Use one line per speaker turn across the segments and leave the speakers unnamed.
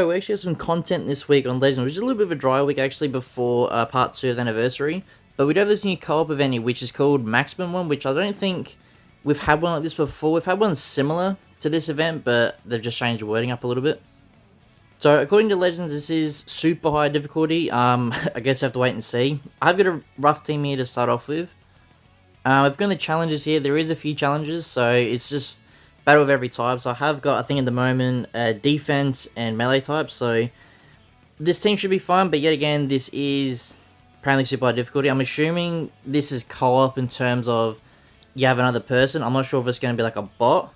So we actually have some content this week on Legends, which is a little bit of a dry week actually before part 2 of the anniversary. But we do have this new co-op event here, which is called Maximum One, which I don't think we've had one like this before. We've had one similar to this event, but they've just changed the wording up a little bit. So according to Legends, this is super high difficulty. I guess I have to wait and see. I've got a rough team here to start off with. I've got the challenges here. There is a few challenges, so it's just battle of every type. So I have got, I think at the moment, defense and melee type. So this team should be fine, but yet again, this is apparently super high difficulty. I'm assuming this is co-op in terms of you have another person. I'm not sure if it's going to be like a bot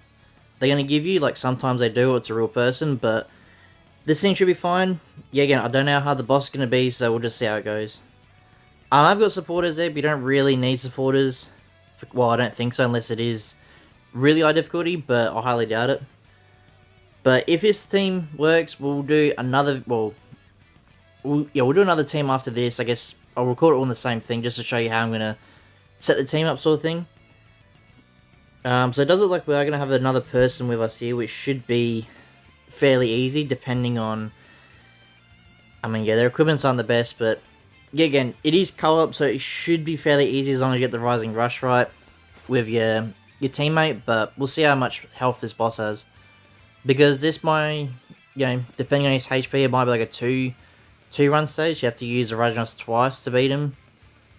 they're going to give you. Like sometimes they do, or it's a real person, but this thing should be fine. Yeah, again, I don't know how hard the boss is going to be, so we'll just see how it goes. I've got supporters there, but you don't really need supporters. Well, I don't think so, unless it is really high difficulty, but I highly doubt it. But if this team works, we'll do another, we'll do another team after this. I guess I'll record it all in the same thing, just to show you how I'm going to set the team up, sort of thing. So it does look like we are going to have another person with us here, which should be fairly easy, depending on, I mean, yeah, their equipment's aren't the best, but yeah, again, it is co-op, so it should be fairly easy as long as you get the Rising Rush right with your teammate, but we'll see how much health this boss has. Because this might, you know, depending on his HP, it might be like a two run stage. You have to use the Rising Rush twice to beat him.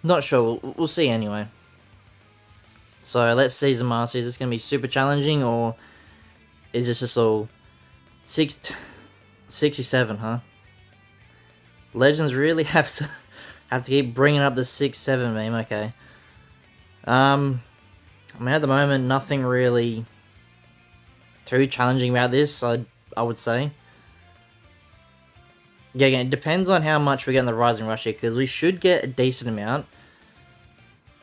Not sure, we'll see anyway. So let's see Zamasu. Is this going to be super challenging, or is this just all 67, huh? Legends really have to keep bringing up the 6-7 meme. Okay. I mean, at the moment, nothing really too challenging about this, I would say. Yeah, again, it depends on how much we get in the Rising Rush here, because we should get a decent amount.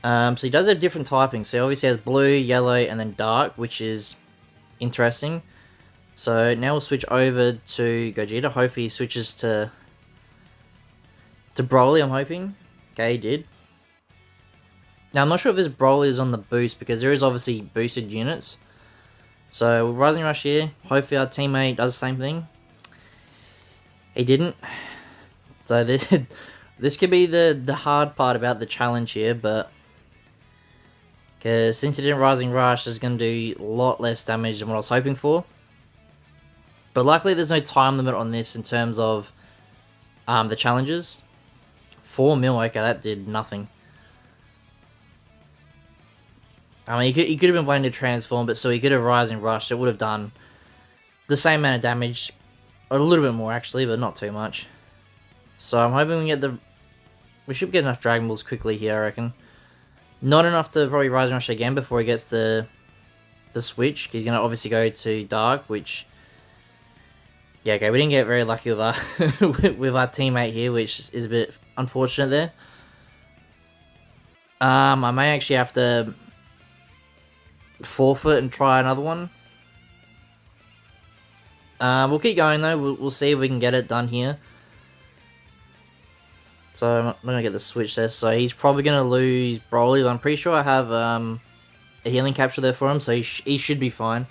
So he does have different typings. So he obviously has blue, yellow, and then dark, which is interesting. So now we'll switch over to Gogeta. Hopefully he switches to Broly, I'm hoping. Okay, he did. Now, I'm not sure if this Broly is on the boost, because there is obviously boosted units. So, with Rising Rush here, hopefully our teammate does the same thing. He didn't. So, this could be the hard part about the challenge here, but because since he didn't Rising Rush, it's going to do a lot less damage than what I was hoping for. But luckily, there's no time limit on this in terms of the challenges. 4 mil, okay, that did nothing. I mean, he could have been waiting to transform, but so he could have Rising Rush. It would have done the same amount of damage, or a little bit more actually, but not too much. So I'm hoping we get we should get enough Dragon Balls quickly here, I reckon. Not enough to probably Rising Rush again before he gets the switch. He's gonna obviously go to Dark, which, yeah, okay, we didn't get very lucky with our with our teammate here, which is a bit unfortunate there. I may actually have to forfeit and try another one. We'll keep going though. We'll see if we can get it done here. So I'm not gonna get the switch there. So he's probably gonna lose Broly, but I'm pretty sure I have a healing capture there for him, so he should be fine.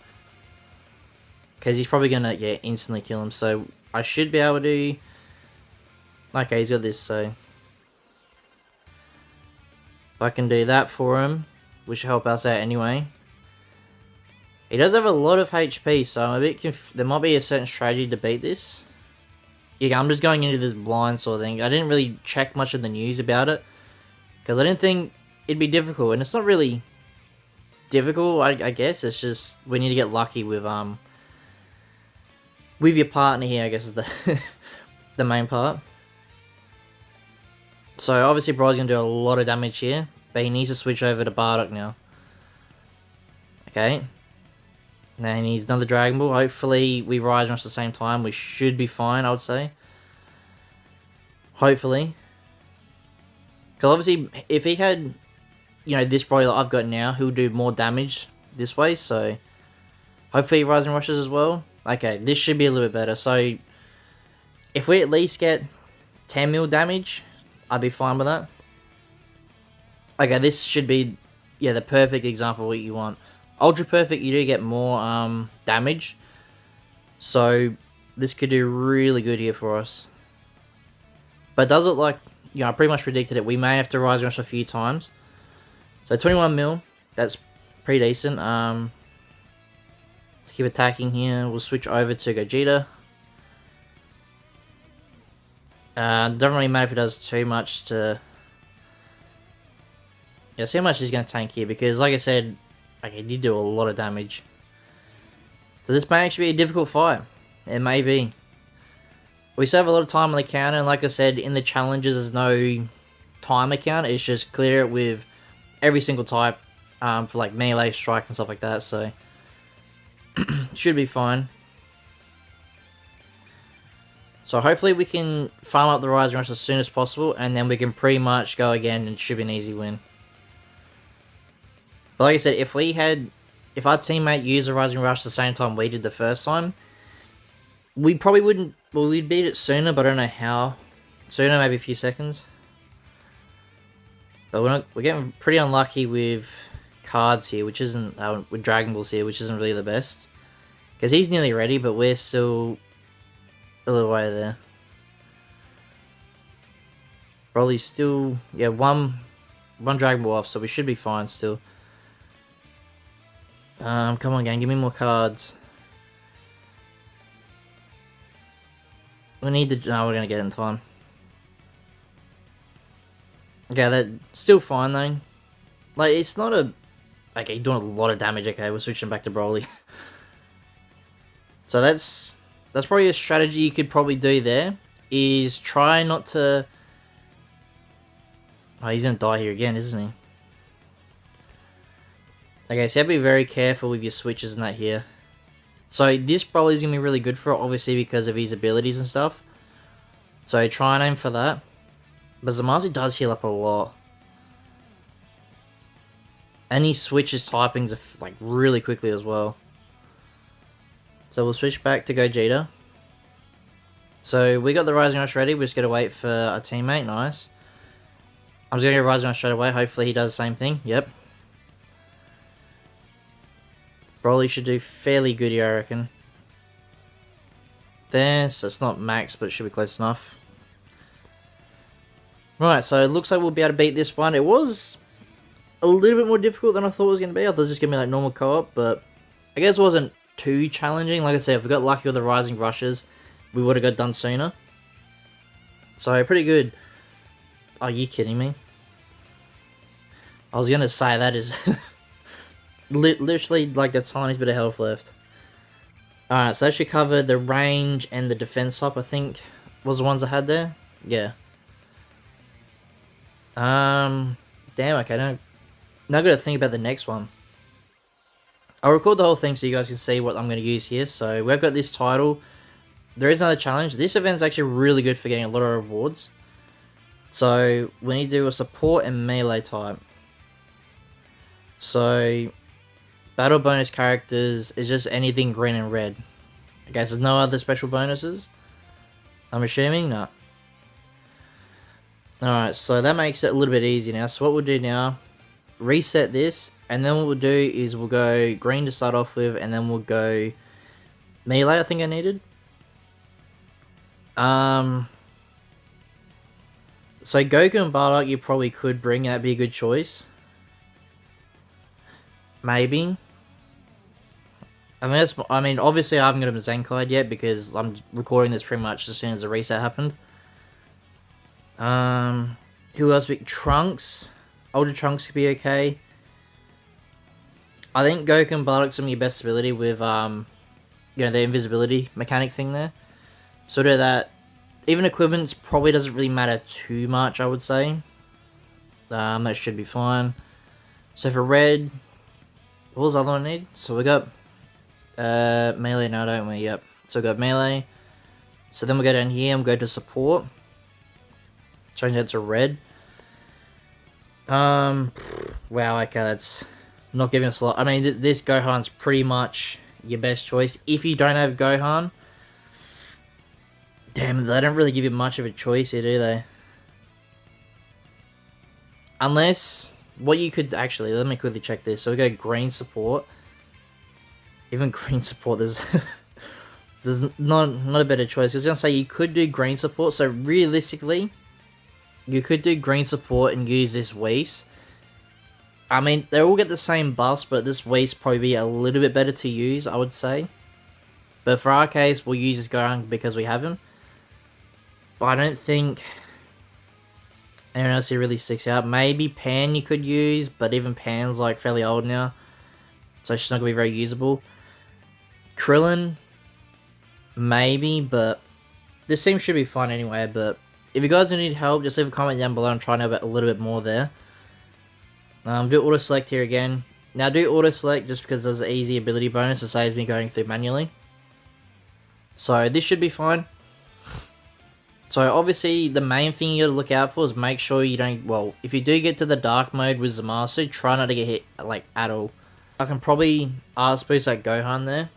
Because he's probably gonna instantly kill him. So I should be able to. Okay, he's got this. So if I can do that for him, which should help us out anyway. He does have a lot of HP, so I'm a bit there might be a certain strategy to beat this. Yeah, I'm just going into this blind sort of thing. I didn't really check much of the news about it, because I didn't think it'd be difficult, and it's not really difficult, I guess. It's just we need to get lucky with your partner here, I guess, is the the main part. So obviously Broly's gonna do a lot of damage here, but he needs to switch over to Bardock now. Okay. Now he needs another Dragon Ball. Hopefully we Rise Rush at the same time. We should be fine, I would say. Hopefully. Because obviously, if he had, you know, this Broly that I've got now, he'll do more damage this way. So hopefully he Rising Rushes as well. Okay, this should be a little bit better. So if we at least get 10 mil damage, I'd be fine with that. Okay, this should be, yeah, the perfect example of what you want. Ultra Perfect, you do get more damage. So this could do really good here for us. But does it like, you know, I pretty much predicted it. We may have to Rise Rush a few times. So 21 mil, that's pretty decent. Let's keep attacking here. We'll switch over to Gogeta. Doesn't really matter if it does too much to... Yeah, see how much he's going to tank here, because like I said, okay, he did do a lot of damage. So this may actually be a difficult fight. It may be. We still have a lot of time on the counter, and like I said, in the challenges there's no timer count. It's just clear it with every single type for like melee, strike and stuff like that, so should be fine. So hopefully we can farm up the Rising Rush as soon as possible, and then we can pretty much go again, and it should be an easy win. But like I said, if our teammate used the Rising Rush the same time we did the first time, we probably wouldn't, well, we'd beat it sooner, but I don't know how. Sooner, maybe a few seconds. But we're getting pretty unlucky with cards here, which isn't, with Dragon Balls here, which isn't really the best. Because he's nearly ready, but we're still a little way there. Broly's still, yeah, one Dragon Ball off, so we should be fine still. Come on, gang, give me more cards. We need to, no, we're gonna get it in time. Okay, that's still fine though. Like, it's not a... Okay, doing a lot of damage. Okay, we're switching back to Broly. So that's probably a strategy you could probably do there. Is try not to... Oh, he's gonna die here again, isn't he? Okay, so you have to be very careful with your switches and that here. So this Broly is gonna be really good for it, obviously because of his abilities and stuff. So try and aim for that. But Zamasu does heal up a lot. And he switches typings like really quickly as well. So we'll switch back to Gogeta. So we got the Rising Rush ready, we're just gonna wait for our teammate, nice. I'm just gonna go Rising Rush straight away, hopefully he does the same thing, yep. Broly should do fairly good here, I reckon. There, so it's not max, but it should be close enough. Right, so it looks like we'll be able to beat this one. It was a little bit more difficult than I thought it was going to be. I thought it was just going to be like normal co-op, but I guess it wasn't too challenging. Like I said, if we got lucky with the Rising Rushes, we would have got done sooner. So, pretty good. Are you kidding me? I was going to say that is literally like the tiniest bit of health left. Alright, so that should cover the range and the defense type, I think, was the ones I had there. Yeah. Damn, okay, now I gotta think about the next one. I'll record the whole thing so you guys can see what I'm gonna use here. So, we've got this title. There is another challenge. This event's actually really good for getting a lot of rewards. So, we need to do a support and melee type. So, battle bonus characters is just anything green and red. Okay, so there's no other special bonuses? I'm assuming? No. Alright, so that makes it a little bit easier now. So what we'll do now, reset this, and then what we'll do is we'll go green to start off with, and then we'll go melee, I think I needed. So Goku and Bardock you probably could bring, that'd be a good choice. Maybe. I mean, obviously I haven't got him a Zenkai yet because I'm recording this pretty much as soon as the reset happened. Who else? Trunks. Ultra Trunks could be okay. I think Goku and Bardock's gonna be your best ability with, you know, the invisibility mechanic thing there. So do that. Even equipments probably doesn't really matter too much, I would say. That should be fine. So for red, what was the other one I need? So we got melee now, don't we? Yep. So we got melee. So then we go down here and we go to support. Change that to red. Wow, okay, that's not giving us a lot. I mean, this Gohan's pretty much your best choice. If you don't have Gohan, damn, they don't really give you much of a choice here, do they? Unless, what you could, actually, let me quickly check this. So we go green support. Even green support, there's There's not a better choice. I was gonna say you could do green support, so realistically, you could do green support and use this Whis. I mean, they all get the same buffs, but this Whis probably be a little bit better to use, I would say. But for our case, we'll use this Gohan because we have him. But I don't think anyone else here really sticks out. Maybe Pan you could use, but even Pan's like fairly old now, so she's not gonna be very usable. Krillin, maybe, but this team should be fun anyway. But if you guys need help, just leave a comment down below and try and know about a little bit more there. Do auto select here again. Now do auto select just because there's an easy ability bonus. It saves me going through manually. So this should be fine. So obviously the main thing you gotta look out for is make sure you don't, well, if you do get to the dark mode with Zamasu, try not to get hit like at all. I can probably Art boost that Gohan there,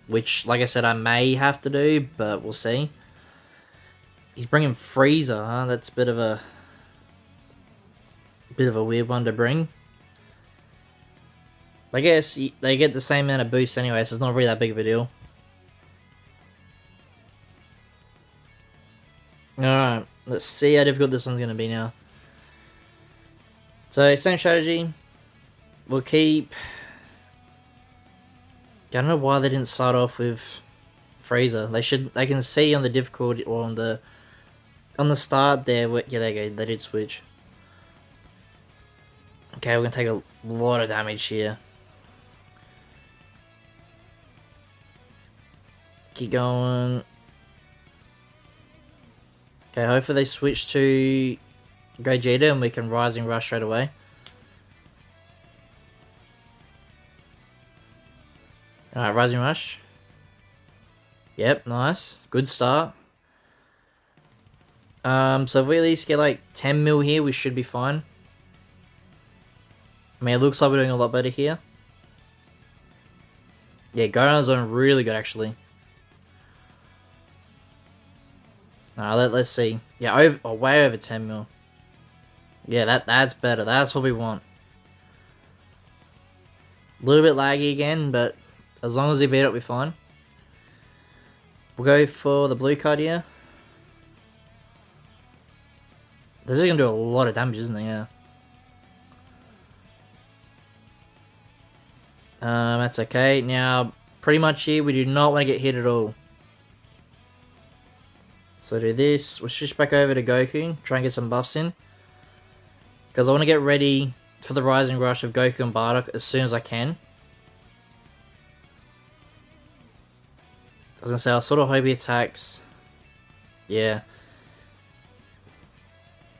which like I said I may have to do, but we'll see. He's bringing Frieza, huh? That's a bit of a weird one to bring. I guess they get the same amount of boost anyway, so it's not really that big of a deal. Alright, let's see how difficult this one's going to be now. So, same strategy. We'll keep... I don't know why they didn't start off with Frieza. They can see on the difficulty, or on the start there, yeah, there you go, they did switch. Okay, we're going to take a lot of damage here. Keep going. Okay, hopefully they switch to Gogeta and we can Rising Rush straight away. Alright, Rising Rush. Yep, nice. Good start. So if we at least get like 10 mil here, we should be fine. I mean, it looks like we're doing a lot better here. Yeah, Gohan's doing really good actually. Let's see. Yeah, way over 10 mil. Yeah, that's better. That's what we want. A little bit laggy again, but as long as they beat it, we're fine. We'll go for the blue card here. This is going to do a lot of damage, isn't it? Yeah. That's okay. Now, pretty much here, we do not want to get hit at all. So do this. We'll switch back over to Goku. Try and get some buffs in. Because I want to get ready for the Rising Rush of Goku and Bardock as soon as I can. I was going to say, I'll sort of hope he attacks. Yeah.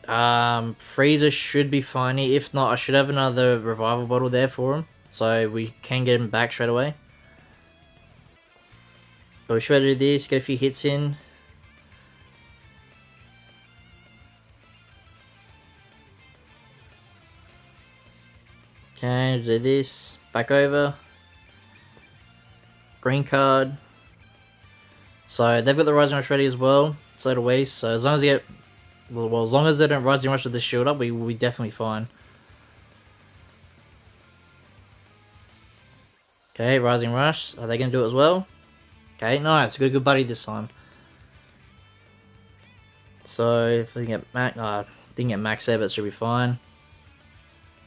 Frieza should be fine here. If not, I should have another revival bottle there for him. So we can get him back straight away. But we should be able to do this. Get a few hits in. Okay, do this. Back over. Green card. So they've got the Rising Rush ready as well. So do we. So as long as they get, well, as long as they don't Rising Rush with the shield up, we'll be definitely fine. Okay, Rising Rush. Are they going to do it as well? Okay, nice. We got a good buddy this time. So if we can get Max, didn't get Max there, but it should be fine.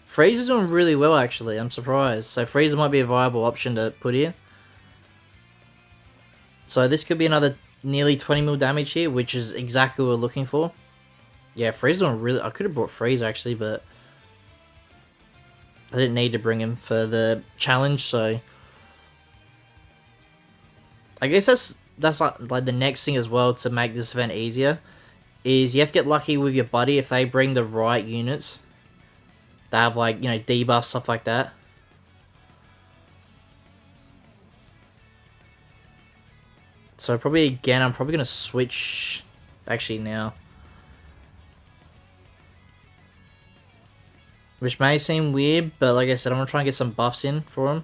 Frieza's doing really well, actually. I'm surprised. So Frieza might be a viable option to put here. So this could be another nearly 20 mil damage here, which is exactly what we're looking for. Yeah, Frieza's doing really... I could have brought Frieza, actually, but I didn't need to bring him for the challenge, so... I guess that's like the next thing as well to make this event easier. Is you have to get lucky with your buddy if they bring the right units. They have, like, you know, debuffs, stuff like that. So probably, again, I'm probably going to switch, actually, now. Which may seem weird, but like I said, I'm going to try and get some buffs in for him.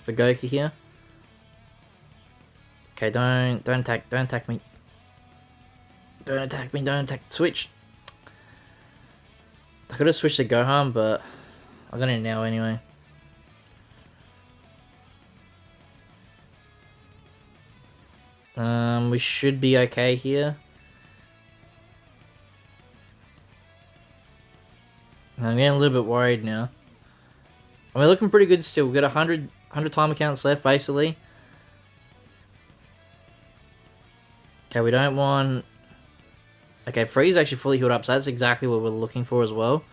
For Goku here. Okay, don't attack me. Don't attack me, don't attack, switch. I could have switched to Gohan, but I'm gonna now anyway. We should be okay here. I'm getting a little bit worried now. I mean, looking pretty good still. We've got 100 time accounts left, basically. Okay, we don't want... Okay, Freeze actually fully healed up, so that's exactly what we're looking for as well.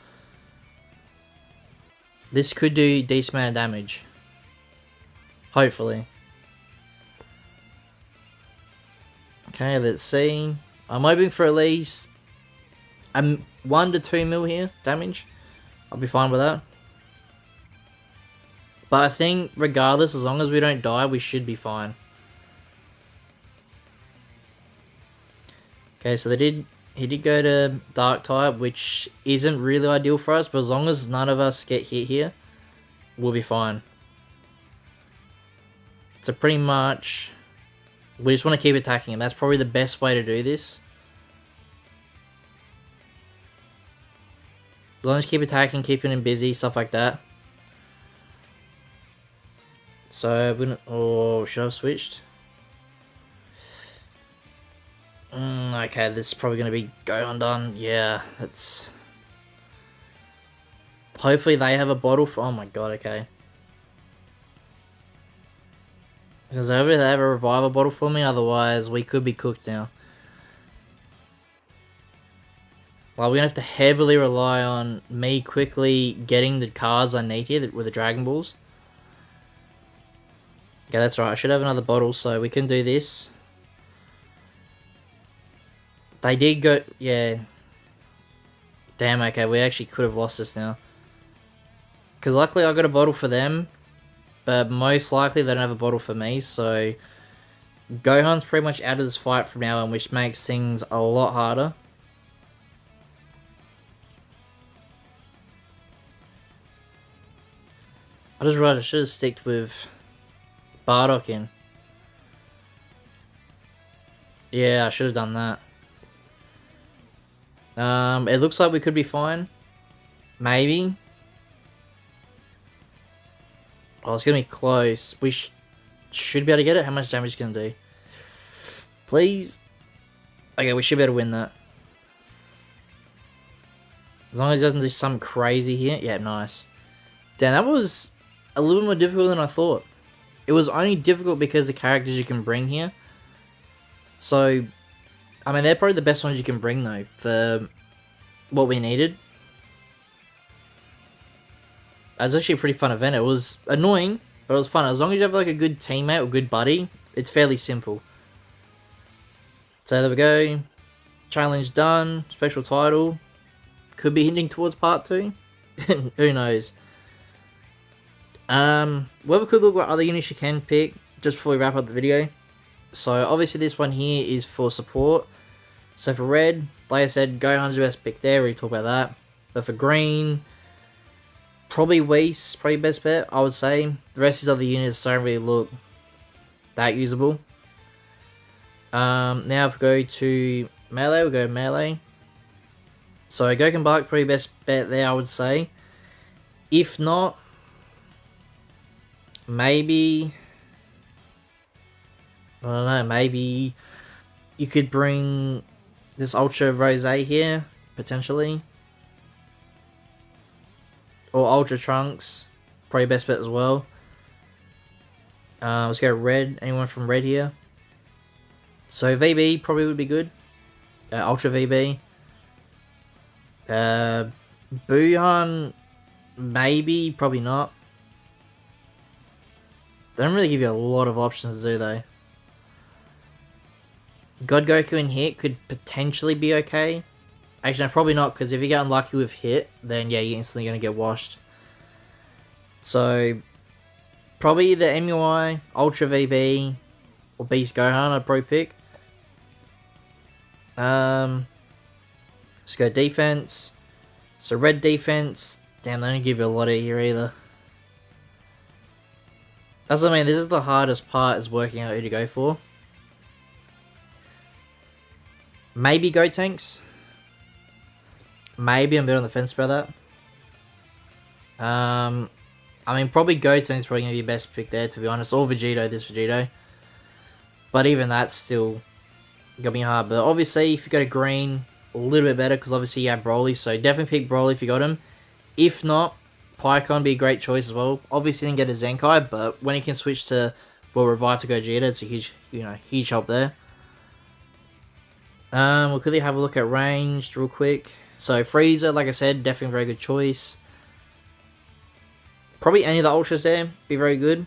This could do a decent amount of damage. Hopefully. Okay, let's see. I'm hoping for at least 1 to 2 mil here, damage. I'll be fine with that. But I think, regardless, as long as we don't die, we should be fine. Okay, so he did go to Dark type, which isn't really ideal for us, but as long as none of us get hit here, we'll be fine. So pretty much, we just want to keep attacking him. That's probably the best way to do this. As long as you keep attacking, keeping him busy, stuff like that. So, we're gonna... Oh, should I have switched? Okay, this is probably going to be Gohan done. Yeah, that's... Hopefully they have a bottle for... Oh my god, okay. Since they have a revival bottle for me, otherwise we could be cooked now. Well, we're going to have to heavily rely on me quickly getting the cards I need here with the Dragon Balls. Okay, that's right. I should have another bottle, so we can do this. They did go... Yeah. Damn, okay. We actually could have lost this now. Because luckily I got a bottle for them. But most likely they don't have a bottle for me, so... Gohan's pretty much out of this fight from now on, which makes things a lot harder. I just realized I should have sticked with Bardock in. Yeah, I should have done that. It looks like we could be fine. Maybe. Oh, it's gonna be close. We should be able to get it. How much damage is it gonna do? Please. Okay, we should be able to win that. As long as it doesn't do something crazy here. Yeah, nice. Damn, that was a little more difficult than I thought. It was only difficult because of the characters you can bring here. So, I mean, they're probably the best ones you can bring, though, for what we needed. It was actually a pretty fun event. It was annoying, but it was fun. As long as you have, like, a good teammate or good buddy, it's fairly simple. So, there we go. Challenge done. Special title. Could be hinting towards part 2. Who knows? We have a quick look at what other units you can pick, just before we wrap up the video. So, obviously this one here is for support. So for red, like I said, Gohan's your best pick there, we talk about that. But for green, probably Whis, probably best bet, I would say. The rest of these other units don't really look that usable. Now if we go to melee, we'll go melee. So Goken Bark, probably best bet there, I would say. If not, maybe... I don't know, maybe you could bring this Ultra Rose here, potentially. Or Ultra Trunks, probably best bet as well. Let's go red, anyone from red here. So VB probably would be good. Ultra VB. Buhan, maybe, probably not. They don't really give you a lot of options, do they? God Goku in hit could potentially be okay. Actually, no, probably not, because if you get unlucky with hit, then yeah, you're instantly going to get washed. So, probably either MUI, Ultra VB, or Beast Gohan I'd probably pick. Let's go defense. So red defense, damn, they don't give you a lot of here either. That's what I mean, this is the hardest part, is working out who to go for. Maybe Go Tanks. Maybe I'm a bit on the fence about that. I mean, probably Go Tanks is probably going to be your best pick there, to be honest. Or Vegito, this Vegito. But even that's still gonna be hard. But obviously, if you go to green, a little bit better, because obviously you have Broly. So definitely pick Broly if you got him. If not, Pikkon would be a great choice as well. Obviously didn't get a Zenkai, but when he can switch to, well, Revive to Gogeta, it's a huge, huge help there. We'll quickly have a look at ranged real quick. So Frieza, like I said, definitely a very good choice. Probably any of the Ultras there, be very good.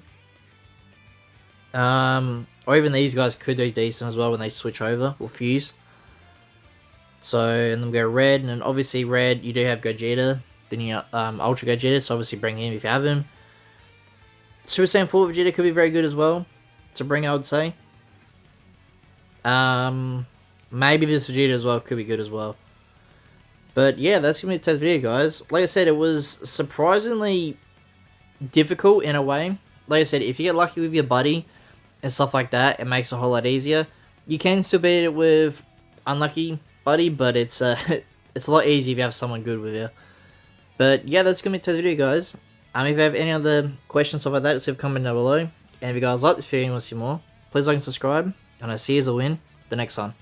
Or even these guys could do decent as well when they switch over, or fuse. So, and then we go red, and obviously red, you do have Gogeta, then you Ultra Gogeta, so obviously bring him if you have him. Super Saiyan 4 Vegeta could be very good as well, to bring, I would say. Maybe this Vegeta as well could be good as well. But yeah, that's going to be today's video, guys. Like I said, it was surprisingly difficult in a way. Like I said, if you get lucky with your buddy and stuff like that, it makes it a whole lot easier. You can still beat it with unlucky buddy, but it's it's a lot easier if you have someone good with you. But yeah, that's going to be today's video, guys. If you have any other questions, stuff like that, just leave a comment down below. And if you guys like this video and want to see more, please like and subscribe. And I'll see you as a win the next time.